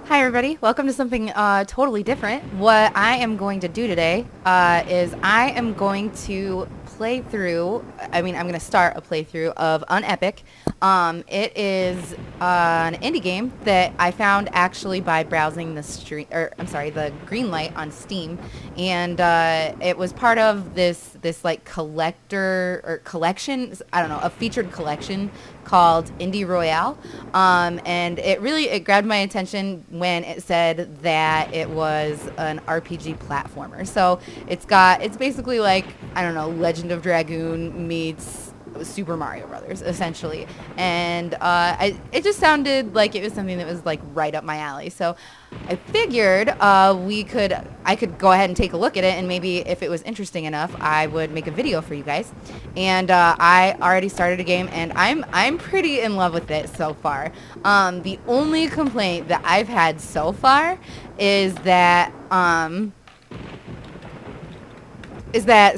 Hi everybody, welcome to something totally different. What I am going to do today is I am going to play through, I'm going to start a playthrough of UnEpic. It is an indie game that I found actually by browsing the the Greenlight on Steam, and it was part of this like collector or collection, I don't know, a featured collection called Indie Royale, and it grabbed my attention when it said that it was an RPG platformer. So it's basically like, I don't know, Legend of Dragoon meets Super Mario Brothers, essentially. And it just sounded like it was something that was like right up my alley. So I figured I could go ahead and take a look at it, and maybe if it was interesting enough, I would make a video for you guys. And I already started a game, and I'm pretty in love with it so far. The only complaint that I've had so far is that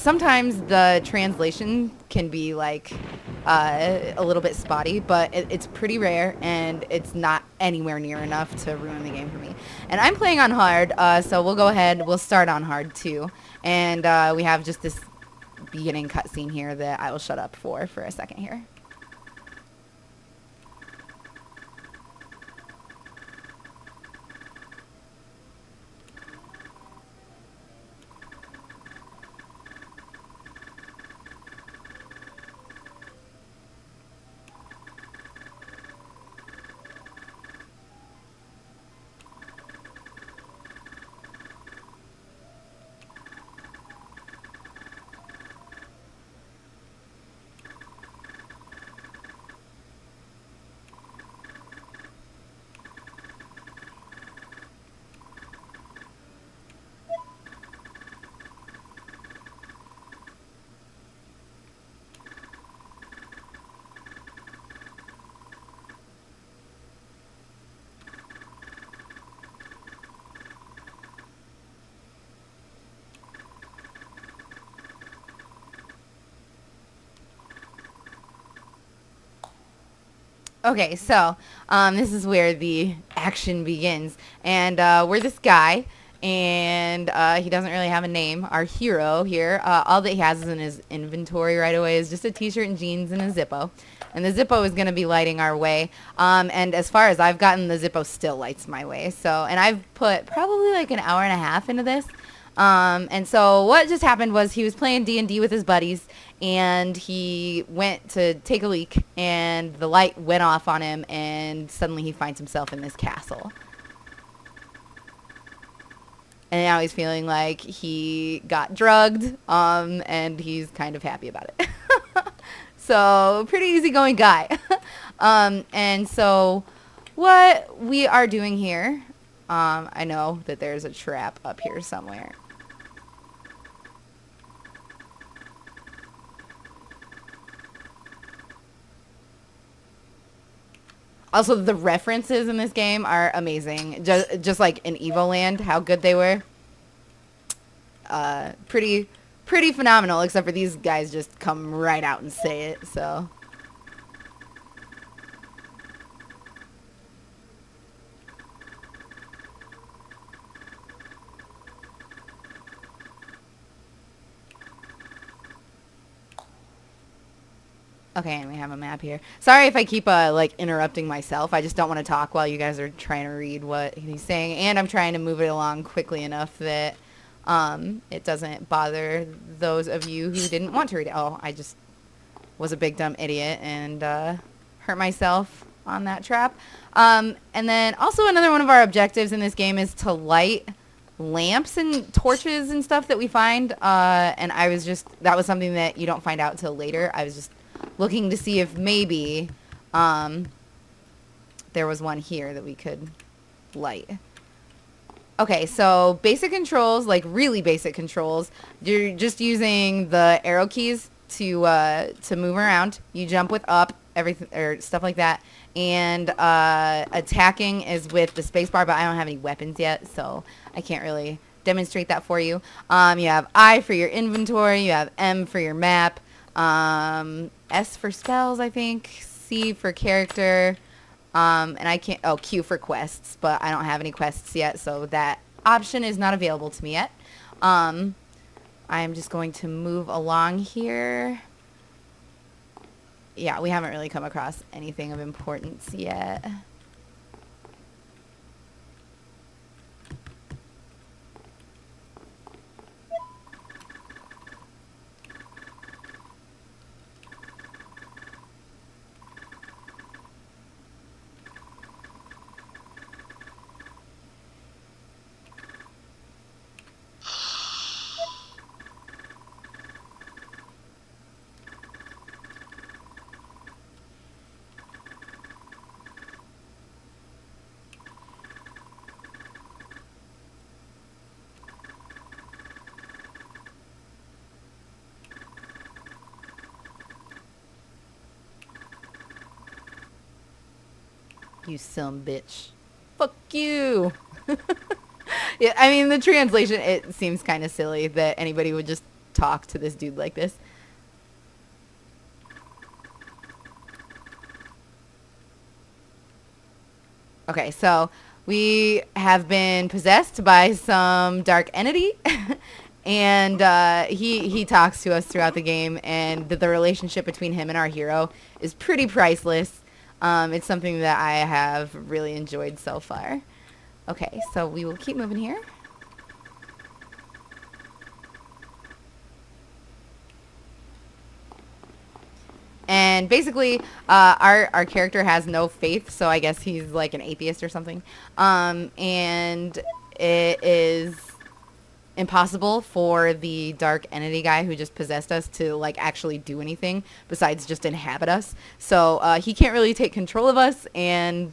sometimes the translation can be like a little bit spotty, but it's pretty rare, and it's not anywhere near enough to ruin the game for me. And I'm playing on hard, so we'll start on hard too. And we have just this beginning cutscene here that I will shut up for a second here. Okay, so this is where the action begins, and we're this guy, and he doesn't really have a name. Our hero here, all that he has in his inventory right away is just a t-shirt and jeans and a Zippo, and the Zippo is going to be lighting our way, and as far as I've gotten, the Zippo still lights my way. So, and I've put probably like an hour and a half into this. And so what just happened was he was playing D&D with his buddies, and he went to take a leak, and the light went off on him, and suddenly he finds himself in this castle. And now he's feeling like he got drugged, and he's kind of happy about it. So, pretty easygoing guy. And so what we are doing here, I know that there's a trap up here somewhere. Also, the references in this game are amazing. Just like in Evoland, how good they were. Pretty phenomenal, except for these guys just come right out and say it, so. Okay, and we have a map here. Sorry if I keep like interrupting myself. I just don't want to talk while you guys are trying to read what he's saying, and I'm trying to move it along quickly enough that it doesn't bother those of you who didn't want to read it. Oh, I just was a big dumb idiot and hurt myself on that trap. And then also another one of our objectives in this game is to light lamps and torches and stuff that we find. And that was something that you don't find out till later. I was just looking to see if maybe there was one here that we could light. Okay, so basic controls, like really basic controls. You're just using the arrow keys to move around. You jump with up, everything or stuff like that, and attacking is with the spacebar. But I don't have any weapons yet, so I can't really demonstrate that for you. You have I for your inventory. You have M for your map. S for spells, I think. C for character. And I can't, oh, queue for quests, but I don't have any quests yet, so that option is not available to me yet. I'm just going to move along here. Yeah, we haven't really come across anything of importance yet. You some bitch. Fuck you. Yeah, I mean, the translation, it seems kind of silly that anybody would just talk to this dude like this. Okay, so we have been possessed by some dark entity. And he talks to us throughout the game, and the relationship between him and our hero is pretty priceless. It's something that I have really enjoyed so far. Okay, so we will keep moving here. And basically, our character has no faith, so I guess he's like an atheist or something. And it is impossible for the dark entity guy who just possessed us to like actually do anything besides just inhabit us. So he can't really take control of us, and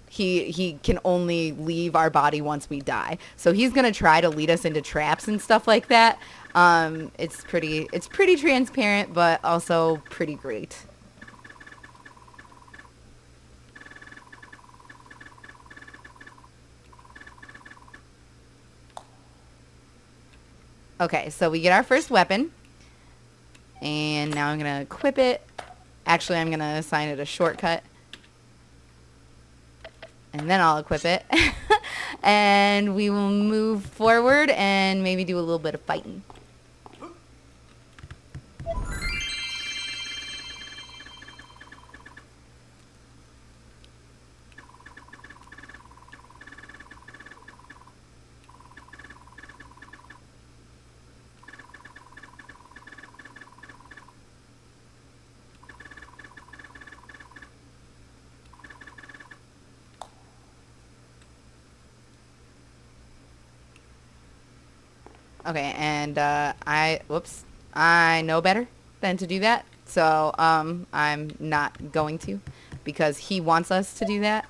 he can only leave our body once we die. So he's gonna try to lead us into traps and stuff like that. It's pretty transparent, but also pretty great. Okay, so we get our first weapon, and now I'm going to equip it. Actually, I'm going to assign it a shortcut, and then I'll equip it. And we will move forward and maybe do a little bit of fighting. Okay, and I know better than to do that, so I'm not going to, because he wants us to do that.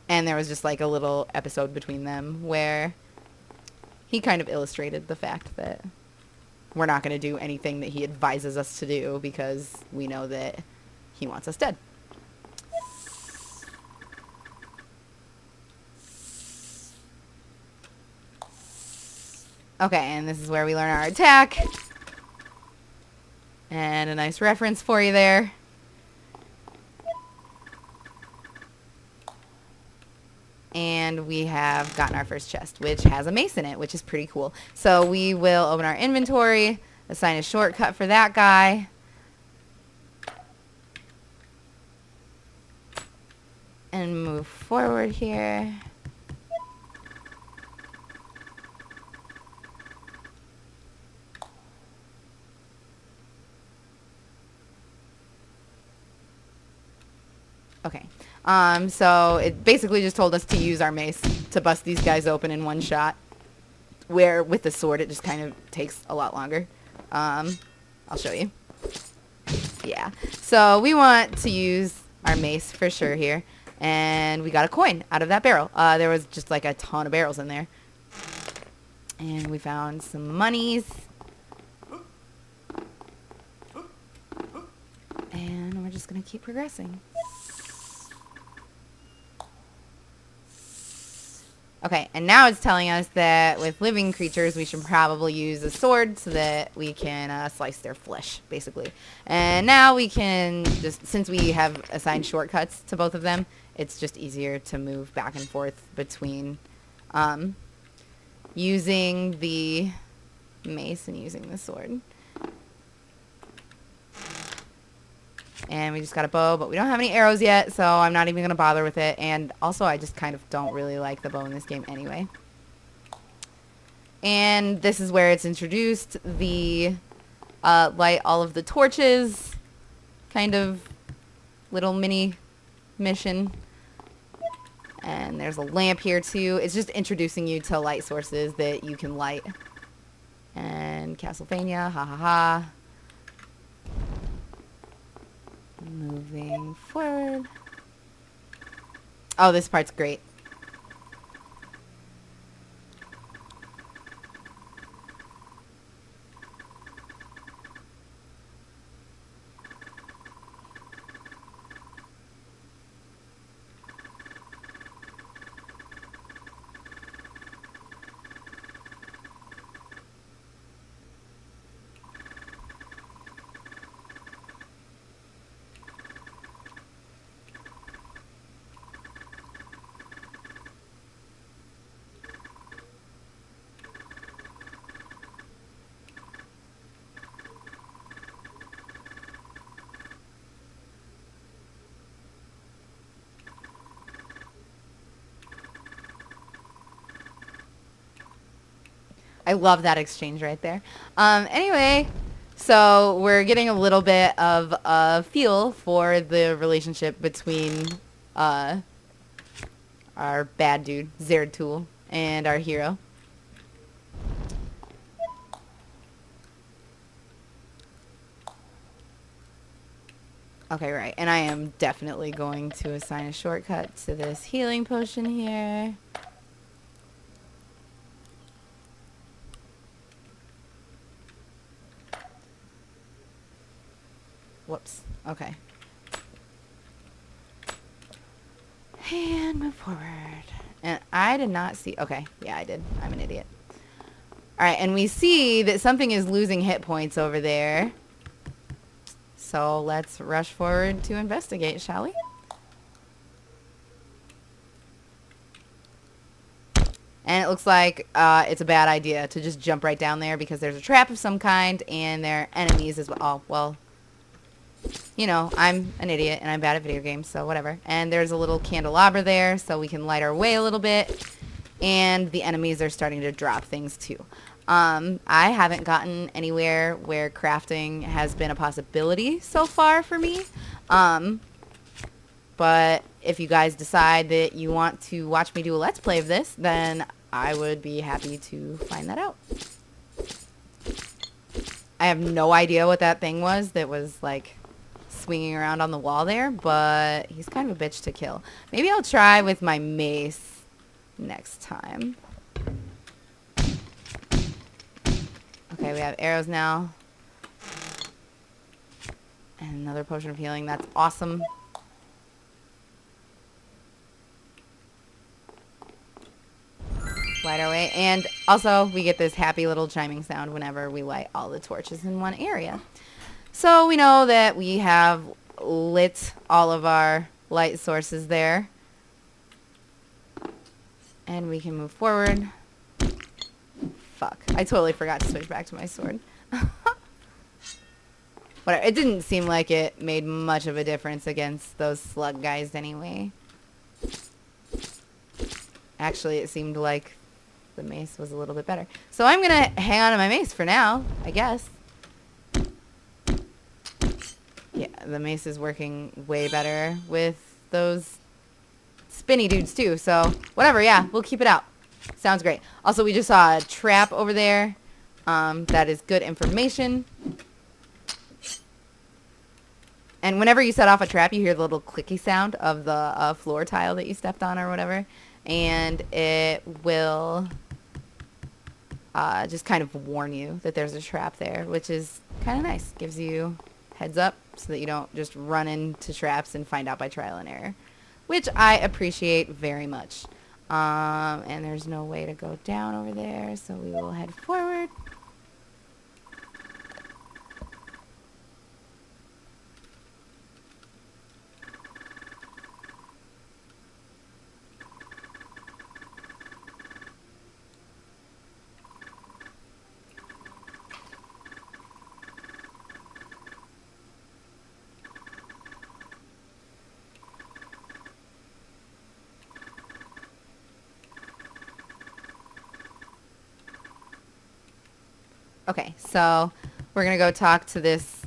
And there was just like a little episode between them where he kind of illustrated the fact that we're not going to do anything that he advises us to do because we know that he wants us dead. Okay, and this is where we learn our attack. And a nice reference for you there. And we have gotten our first chest, which has a mace in it, which is pretty cool. So we will open our inventory, assign a shortcut for that guy. And move forward here. Okay, so it basically just told us to use our mace to bust these guys open in one shot, where with the sword it just kind of takes a lot longer. I'll show you. Yeah, so we want to use our mace for sure here, and we got a coin out of that barrel. There was just like a ton of barrels in there. And we found some monies. And we're just going to keep progressing. Okay, Okay, and now it's telling us that with living creatures, we should probably use a sword so that we can slice their flesh, basically. And now we can just, since we have assigned shortcuts to both of them, it's just easier to move back and forth between using the mace and using the sword. And we just got a bow, but we don't have any arrows yet, so I'm not even going to bother with it. And also, I just kind of don't really like the bow in this game anyway. And this is where it's introduced the light all of the torches kind of little mini mission. And there's a lamp here too. It's just introducing you to light sources that you can light. And Castlevania, ha ha ha. Moving forward. Oh, this part's great. I love that exchange right there. Anyway, so we're getting a little bit of a feel for the relationship between our bad dude, Zer0Doxy's, and our hero. Okay, right. And I am definitely going to assign a shortcut to this healing potion here. Whoops. Okay. And move forward. And I did not see... Okay. Yeah, I did. I'm an idiot. Alright, and we see that something is losing hit points over there. So let's rush forward to investigate, shall we? And it looks like it's a bad idea to just jump right down there because there's a trap of some kind and there are enemies as well. Oh, well... You know, I'm an idiot and I'm bad at video games, so whatever. And there's a little candelabra there, so we can light our way a little bit. And the enemies are starting to drop things too. I haven't gotten anywhere where crafting has been a possibility so far for me. But if you guys decide that you want to watch me do a Let's Play of this, then I would be happy to find that out. I have no idea what that thing was that was like... swinging around on the wall there, but he's kind of a bitch to kill. Maybe I'll try with my mace next time. Okay, we have arrows now. And another potion of healing. That's awesome. Light our way. And also, we get this happy little chiming sound whenever we light all the torches in one area. So we know that we have lit all of our light sources there. And we can move forward. Fuck. I totally forgot to switch back to my sword. Whatever. It didn't seem like it made much of a difference against those slug guys anyway. Actually, it seemed like the mace was a little bit better. So I'm going to hang on to my mace for now, I guess. Yeah, the mace is working way better with those spinny dudes too. So whatever, yeah, we'll keep it out. Sounds great. Also, we just saw a trap over there. That is good information. And whenever you set off a trap, you hear the little clicky sound of the floor tile that you stepped on or whatever. And it will just kind of warn you that there's a trap there, which is kind of nice. Gives you heads up so that you don't just run into traps and find out by trial and error, which I appreciate very much. And there's no way to go down over there, so we will head forward. Okay, so we're going to go talk to this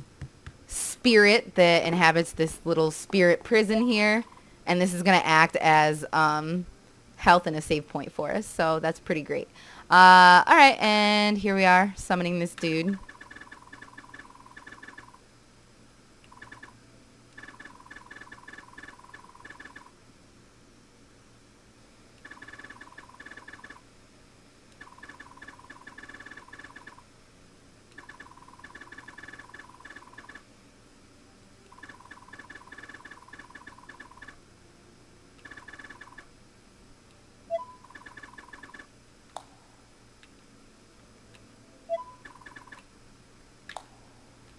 spirit that inhabits this little spirit prison here. And this is going to act as health and a save point for us. So that's pretty great. Alright, and here we are summoning this dude.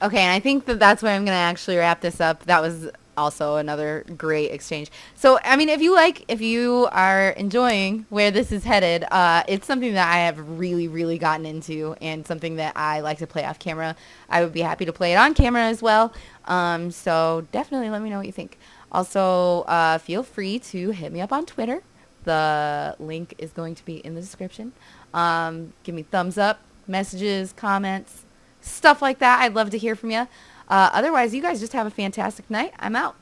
Okay, and I think that that's where I'm going to actually wrap this up. That was also another great exchange. So, I mean, if you are enjoying where this is headed, it's something that I have really, really gotten into and something that I like to play off camera. I would be happy to play it on camera as well. So definitely let me know what you think. Also, feel free to hit me up on Twitter. The link is going to be in the description. Give me thumbs up, messages, comments, stuff like that. I'd love to hear from you. Otherwise, you guys just have a fantastic night. I'm out.